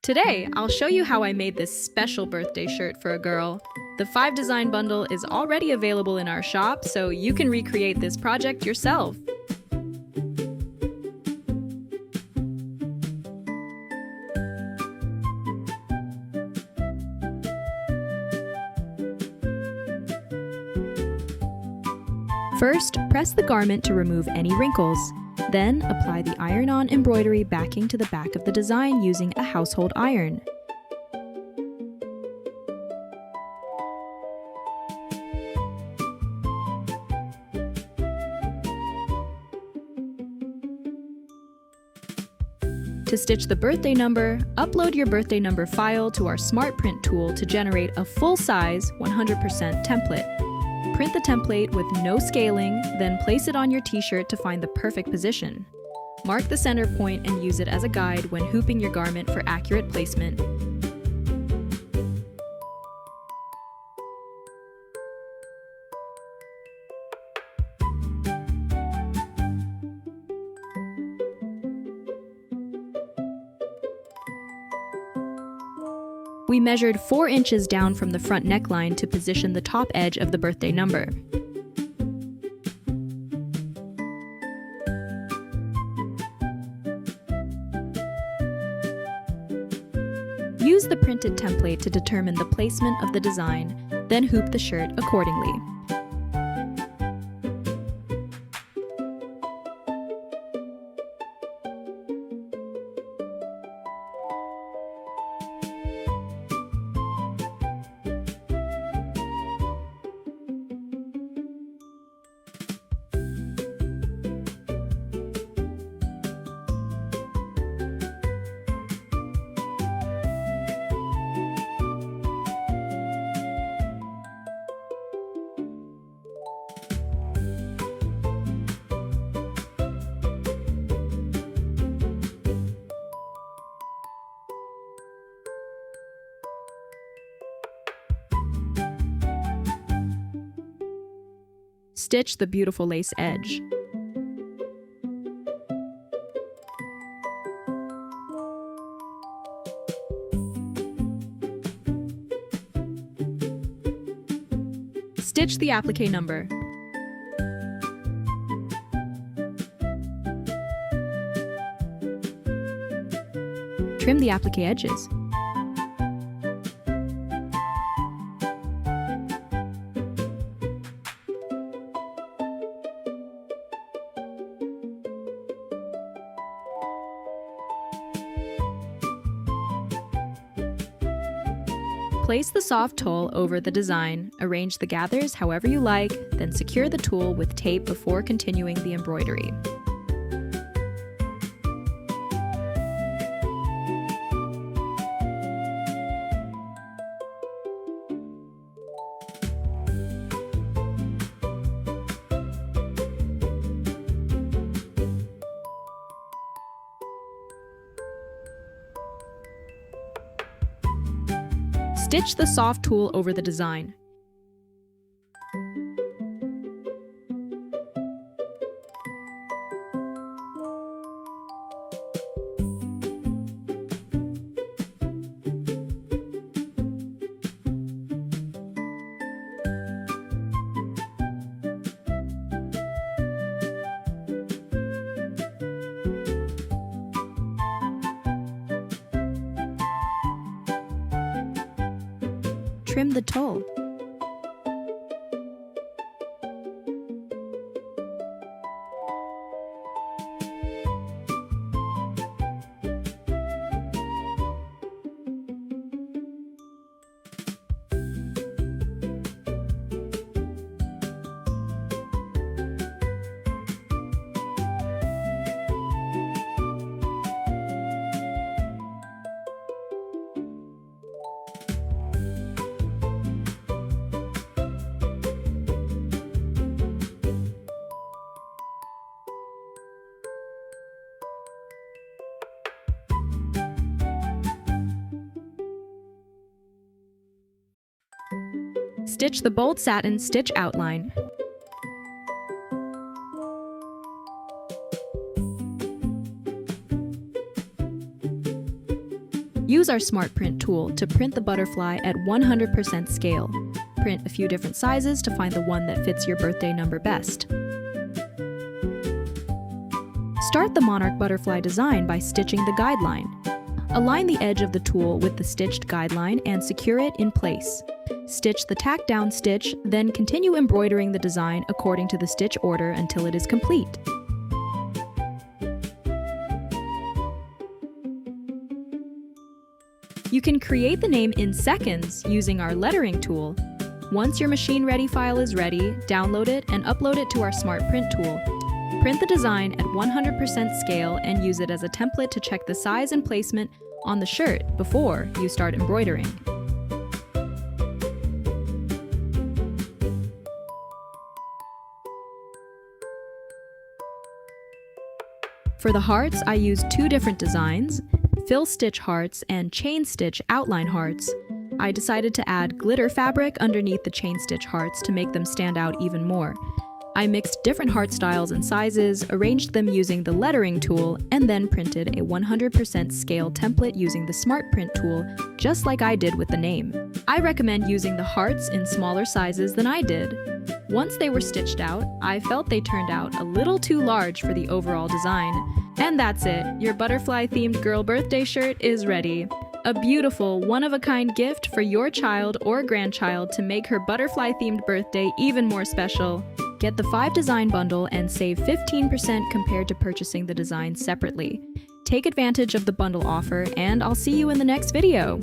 Today, I'll show you how I made this special birthday shirt for a girl. The 5 design bundle is already available in our shop, so you can recreate this project yourself. First, press the garment to remove any wrinkles. Then, apply the iron-on embroidery backing to the back of the design using a household iron. To stitch the birthday number, upload your birthday number file to our Smart Print tool to generate a full-size 100% template. Print the template with no scaling, then place it on your t-shirt to find the perfect position. Mark the center point and use it as a guide when hooping your garment for accurate placement. We measured 4 inches down from the front neckline to position the top edge of the birthday number. Use the printed template to determine the placement of the design, then hoop the shirt accordingly. Stitch the beautiful lace edge. Stitch the applique number. Trim the applique edges. Place the soft tulle over the design, arrange the gathers however you like, then secure the tulle with tape before continuing the embroidery. Stitch the soft tulle over the design. Trim the tulle. Stitch the bold satin stitch outline. Use Use our Smart Print tool to print the butterfly at 100% scale. Print a few different sizes to find the one that fits your birthday number best. Start the Monarch butterfly design by stitching the guideline. Align the edge of the tool with the stitched guideline and secure it in place. Stitch the tack down stitch, then continue embroidering the design according to the stitch order until it is complete. You can create the name in seconds using our lettering tool. Once your machine-ready file is ready, download it and upload it to our Smart Print tool. Print the design at 100% scale and use it as a template to check the size and placement on the shirt before you start embroidering. For the hearts, I used two different designs, fill stitch hearts and chain stitch outline hearts. I decided to add glitter fabric underneath the chain stitch hearts to make them stand out even more. I mixed different heart styles and sizes, arranged them using the lettering tool, and then printed a 100% scale template using the Smart Print tool, just like I did with the name. I recommend using the hearts in smaller sizes than I did. Once they were stitched out, I felt they turned out a little too large for the overall design. And that's it, your butterfly-themed girl birthday shirt is ready. A beautiful, one-of-a-kind gift for your child or grandchild to make her butterfly-themed birthday even more special. Get the 5 design bundle and save 15% compared to purchasing the designs separately. Take advantage of the bundle offer, and I'll see you in the next video.